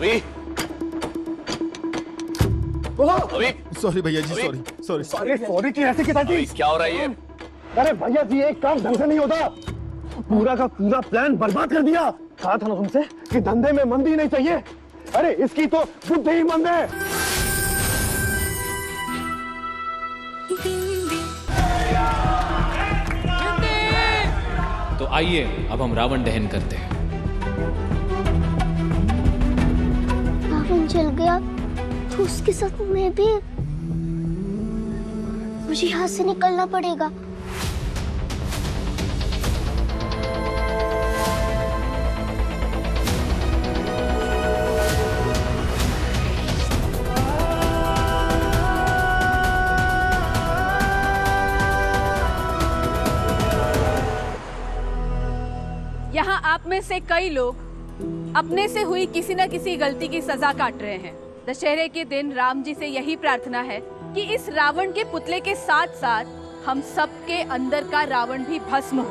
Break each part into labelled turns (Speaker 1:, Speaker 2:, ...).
Speaker 1: अभी
Speaker 2: सॉरी भैया जी, sorry.
Speaker 3: Sorry की ऐसी कितना
Speaker 1: अभी क्या हो रहा है ये?
Speaker 3: अरे भैया जी, एक काम ढंग से नहीं होता, पूरा का पूरा प्लान बर्बाद कर दिया। कहा था ना तुमसे कि धंधे में मंदी नहीं चाहिए। अरे इसकी तो बुद्धि ही मंद है।
Speaker 4: तो आइए अब हम रावण दहन करते हैं।
Speaker 5: रावण जल गया तो उसके साथ मैं भी। मुझे यहाँ से निकलना पड़ेगा।
Speaker 6: यहाँ आप में से कई लोग अपने से हुई किसी न किसी गलती की सजा काट रहे हैं। दशहरे के दिन राम जी से यही प्रार्थना है कि इस रावण के पुतले के साथ साथ हम सबके अंदर का रावण भी भस्म हो।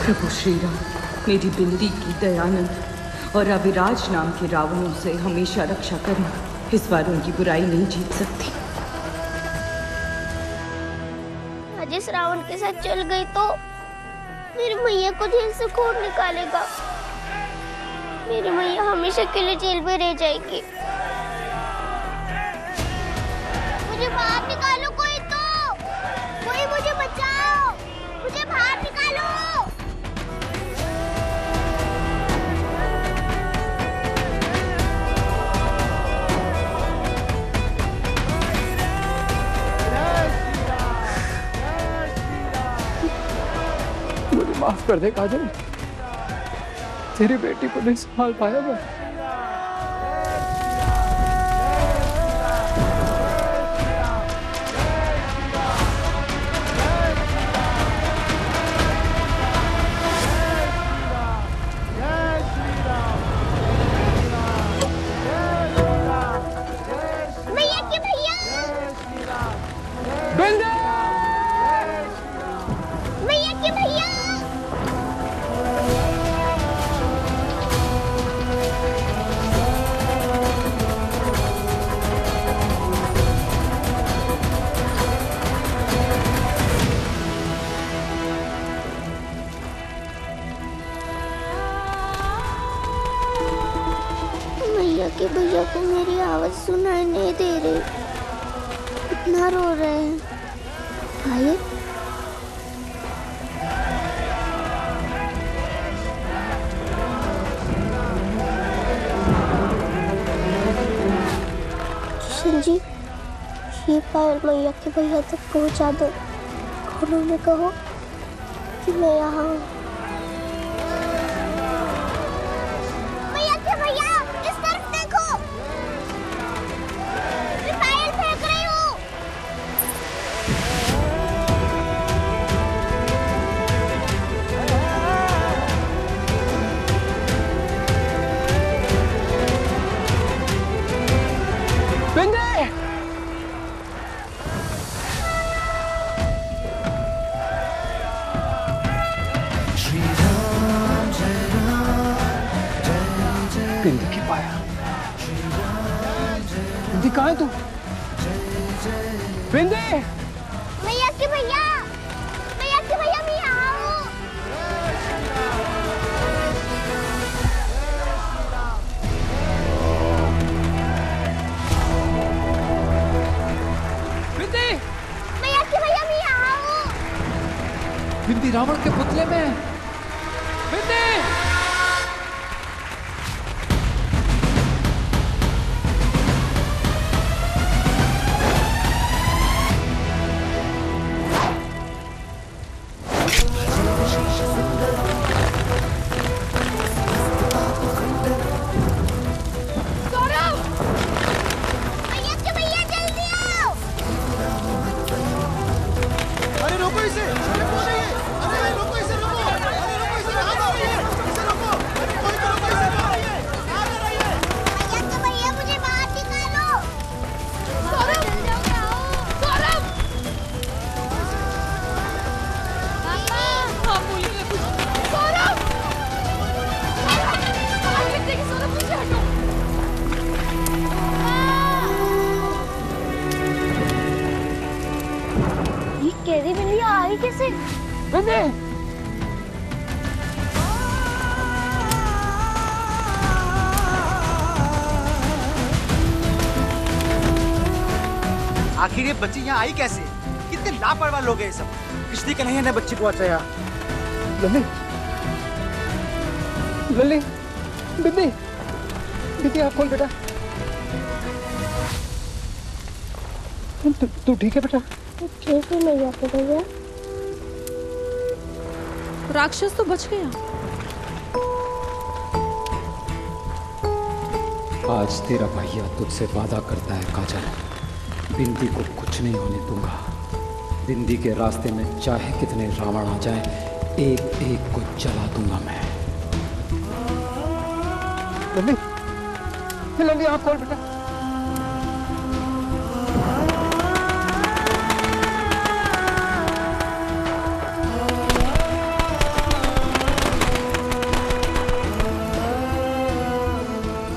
Speaker 7: प्रभु श्री राम, मेरी बिंदी की दयानंद और अविराज नाम के रावणों से हमेशा रक्षा करना। इस बार उनकी बुराई नहीं जीत सकती।
Speaker 5: आज इस रावण के साथ चल गई तो मेरी मैया को जेल से कौन निकालेगा? मेरी मैया हमेशा के लिए जेल में रह जाएगी। मुझे बाहर निकालो, कोई मुझे बचाओ, मुझे बाहर निकालो।
Speaker 3: मुझे माफ कर दे काजल, तेरी बेटी को नहीं संभाल पाया मैं।
Speaker 5: कि भैया को मेरी आवाज सुनाई नहीं दे रही, इतना रो रहे हैं। भाई किशन जी, ये पायल मैया के भैया तक पहुंचा दो। उन्होंने कहो कि मैं यहाँ हूँ।
Speaker 3: बिंदी की पाया, बिंदी कहाँ है तू? बिंदी,
Speaker 5: मैया के भैया मैं यहाँ हूँ।
Speaker 4: बिंदी,
Speaker 5: मैया के भैया मैं यहाँ हूँ।
Speaker 4: बिंदी रावण के पुतले में। बिंदी,
Speaker 5: आई कैसे?
Speaker 1: आखिर ये बच्ची यहाँ आई कैसे? कितने लापरवाह लोग हैं ये सब। कृष्णि कन्हैया ने बच्ची को बचाया।
Speaker 3: लल्ली, लल्ली, बिंदी, बिंदी आप खोल बेटा। तू ठीक है बेटा?
Speaker 5: ठीक है मैया को भैया।
Speaker 6: राक्षस तो बच गया।
Speaker 8: आज तेरा भैया तुझसे वादा करता है काजल, बिंदी को कुछ नहीं होने दूंगा। बिंदी के रास्ते में चाहे कितने रावण आ जाएं, एक एक को जला दूंगा मैं।
Speaker 3: लल्ली, लल्ली आप खोल बेटा।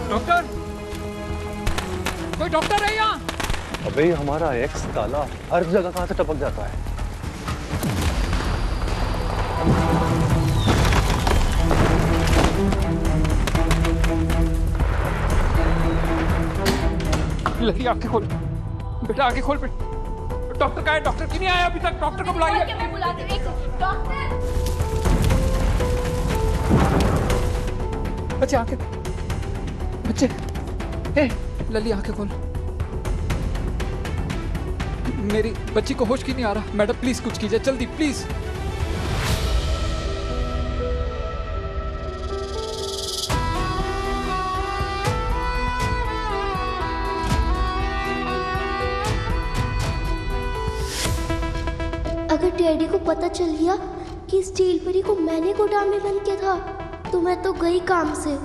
Speaker 4: डॉक्टर, कोई डॉक्टर है यहाँ?
Speaker 3: अबे हमारा एक्स ताला हर जगह कहां से टपक जाता है।
Speaker 4: लल्ली आंखें खोल बेटा, आंखें खोल बेटा। डॉक्टर कहाँ है? डॉक्टर क्यों नहीं आया अभी तक? डॉक्टर को बुलाइए।
Speaker 6: मैं बुलाती हूँ। एक डॉक्टर।
Speaker 4: बच्चे आंखें, बच्चे, ए लल्ली आंखें खोल। मेरी बच्ची को होश क्यों नहीं आ रहा? मैडम प्लीज कुछ कीजिए जल्दी प्लीज।
Speaker 5: अगर डैडी को पता चल गया कि इस जेल परी को मैंने गोदाम में बंद किया था तो मैं तो गई काम से।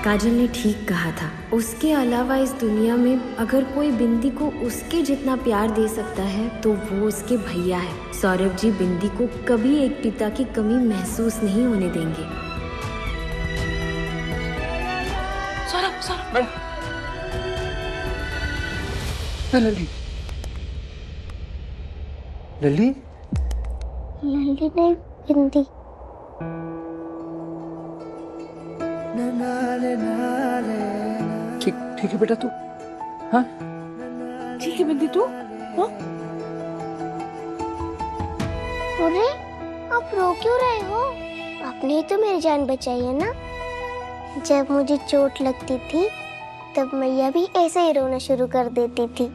Speaker 9: काजल ने ठीक कहा था। उसके अलावा इस दुनिया में अगर कोई बिंदी को उसके जितना प्यार दे सकता है तो वो उसके भैया है। सौरभ जी बिंदी को कभी एक पिता की कमी महसूस नहीं होने देंगे।
Speaker 4: सौरभ, मैडम, लल्ली,
Speaker 3: लल्ली,
Speaker 5: लल्ली नहीं, बिंदी।
Speaker 4: ठीक है बेटा तू? हाँ
Speaker 6: ठीक है बिंदी, तू? हाँ?
Speaker 5: अरे आप रो क्यों रहे हो? आपने ही तो मेरी जान बचाई है ना। जब मुझे चोट लगती थी तब मैया भी ऐसे ही रोना शुरू कर देती थी।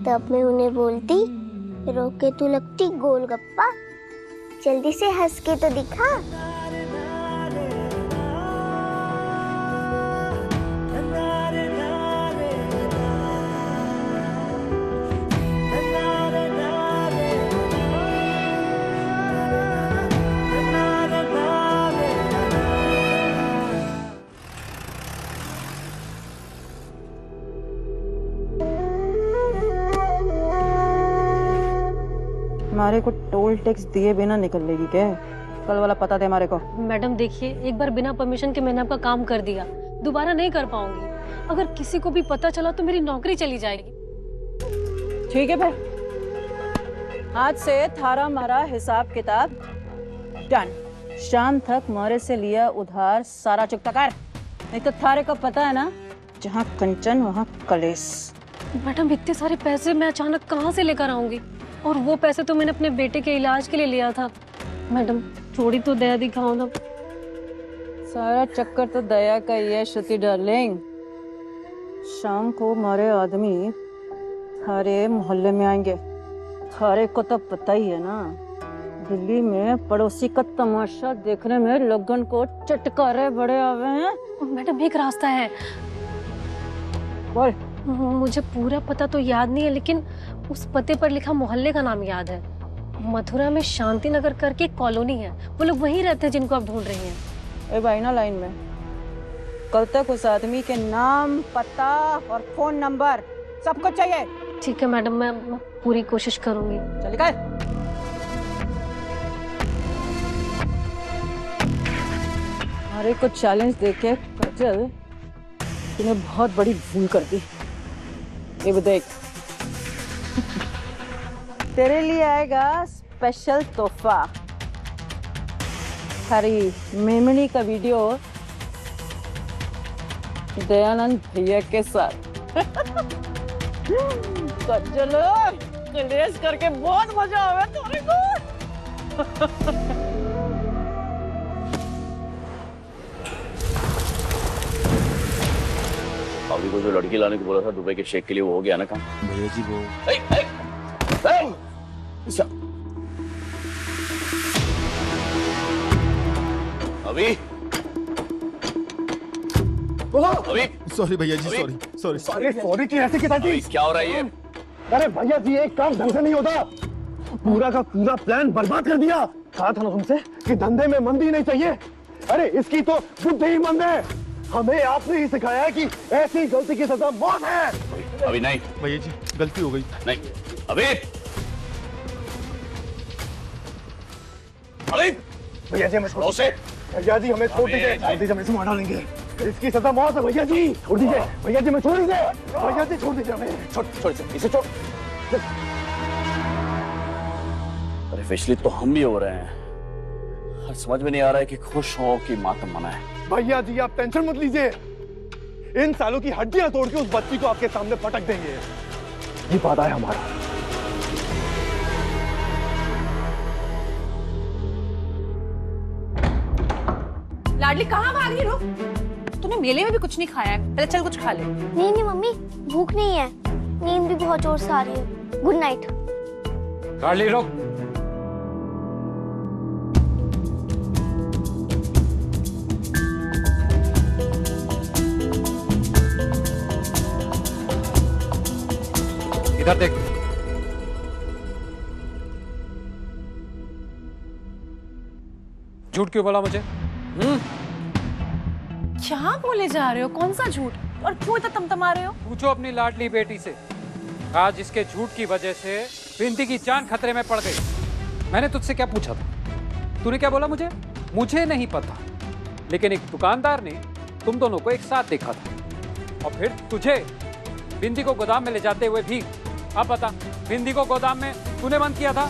Speaker 5: तब मैं उन्हें बोलती, रो के तू लगती गोलगप्पा, जल्दी से हंस के तो दिखा।
Speaker 10: हमारे को टोल टैक्स दिए बिना निकल लेगी क्या? कल वाला पता दे हमारे को।
Speaker 11: मैडम देखिए, एक बार बिना परमिशन के मैंने आपका काम कर दिया, दोबारा नहीं कर पाऊंगी। अगर किसी को भी पता चला तो मेरी नौकरी चली जाएगी।
Speaker 10: ठीक है भाई, आज से थारा मारा हिसाब किताब डन। शाम तक मोरे से लिया उधार सारा चुकता कर, नहीं तो थारे को पता है ना, जहाँ कंचन वहाँ कलेश।
Speaker 11: मैडम इतने सारे पैसे मैं अचानक कहाँ से लेकर आऊंगी? और वो पैसे तो मैंने अपने बेटे के इलाज के लिए लिया था। मैडम थोड़ी तो दया दिखाओ ना।
Speaker 10: सारा चक्कर तो दया का ही है श्रुति डार्लिंग। शाम को हमारे आदमी थारे मोहल्ले में आएंगे। थारे को तो पता ही है ना, दिल्ली में पड़ोसी का तमाशा देखने में लोगन को चटकारे बड़े आवे हैं।
Speaker 11: मैडम एक रास्ता है।
Speaker 10: बोल।
Speaker 11: मुझे पूरा पता तो याद नहीं है, लेकिन उस पते पर लिखा मोहल्ले का नाम याद है। मथुरा में शांति नगर करके एक कॉलोनी है, वो लोग वहीं रहते हैं जिनको आप ढूंढ रही हैं।
Speaker 10: ए भाई ना लाइन में, कल तक उस आदमी के नाम, पता और फोन नंबर सब कुछ चाहिए।
Speaker 11: ठीक है मैडम, मैं पूरी कोशिश करूंगी।
Speaker 10: चल कर। हमारे को चैलेंज देके काजल तूने बहुत बड़ी भूल कर दी। ये देख, तेरे लिए आएगा स्पेशल तोहफा। हरी मेमनी का वीडियो दयानंद भैया के साथ। चलो कलेश करके बहुत मजा आवे तुम्हारे को।
Speaker 12: अभी को जो लड़की लाने को बोला था दुबई के शेख के लिए, वो हो गया ना काम?
Speaker 2: भैया जी वो
Speaker 12: अभी
Speaker 2: सॉरी भैया जी, सॉरी।
Speaker 3: अरे सॉरी की ऐसे कितना
Speaker 12: अभी क्या हो रहा है ये?
Speaker 3: अरे भैया जी एक काम ढंग से नहीं होता, पूरा का पूरा प्लान बर्बाद कर दिया। कहा था ना तुमसे कि धंधे में मंदी नहीं चाहिए। अरे इसकी तो बुद्धि ही मंद है। हमें आपने ही सिखाया है कि ऐसी गलती की सजा मौत है।
Speaker 12: अभी नहीं
Speaker 2: भैया जी, गलती हो गई।
Speaker 12: नहीं अभी अभी
Speaker 3: भैया जी हमें छोड़ दीजिए। भैया जी हमें छोड़ दीजिए, हम इसे मार डालेंगे। इसकी सजा मौत है। भैया जी छोड़ दीजिए। भैया जी हमें छोड़ दीजिए। भैया जी छोड़ दीजिए हमें।
Speaker 12: छोड़ इसे छोड़। अरे विचलित तो हम भी हो रहे हैं। समझ में नहीं आ रहा है कि खुश हो कि मातम मनाए।
Speaker 3: भैया जी आप टेंशन मत लीजिए, इन सालों की हड्डियां तोड़ के उस बच्ची को आपके सामने पटक देंगे। ये वादा है हमारा।
Speaker 6: लाडली कहाँ भाग रही हो? तूने मेले में भी कुछ नहीं खाया है, पहले चल कुछ खा ले।
Speaker 5: नहीं मम्मी, भूख नहीं है, नींद भी बहुत जोर से आ रही है। Good night.
Speaker 4: लाडली रुक। इधर देख। झूठ क्यों बोला मुझे?
Speaker 6: क्या बोले जा रहे हो? कौन सा झूठ? और क्यों इतना तमतमा रहे हो?
Speaker 4: पूछो अपनी लाडली बेटी से। आज इसके झूठ की वजह से बिंदी की जान खतरे में पड़ गई। मैंने तुझसे क्या पूछा था? तूने क्या बोला मुझे? मुझे नहीं पता, लेकिन एक दुकानदार ने तुम दोनों को एक साथ देखा था और फिर तुझे बिंदी को गोदाम में ले जाते हुए भी। अब बता, बिंदी को गोदाम में तूने बंद किया था?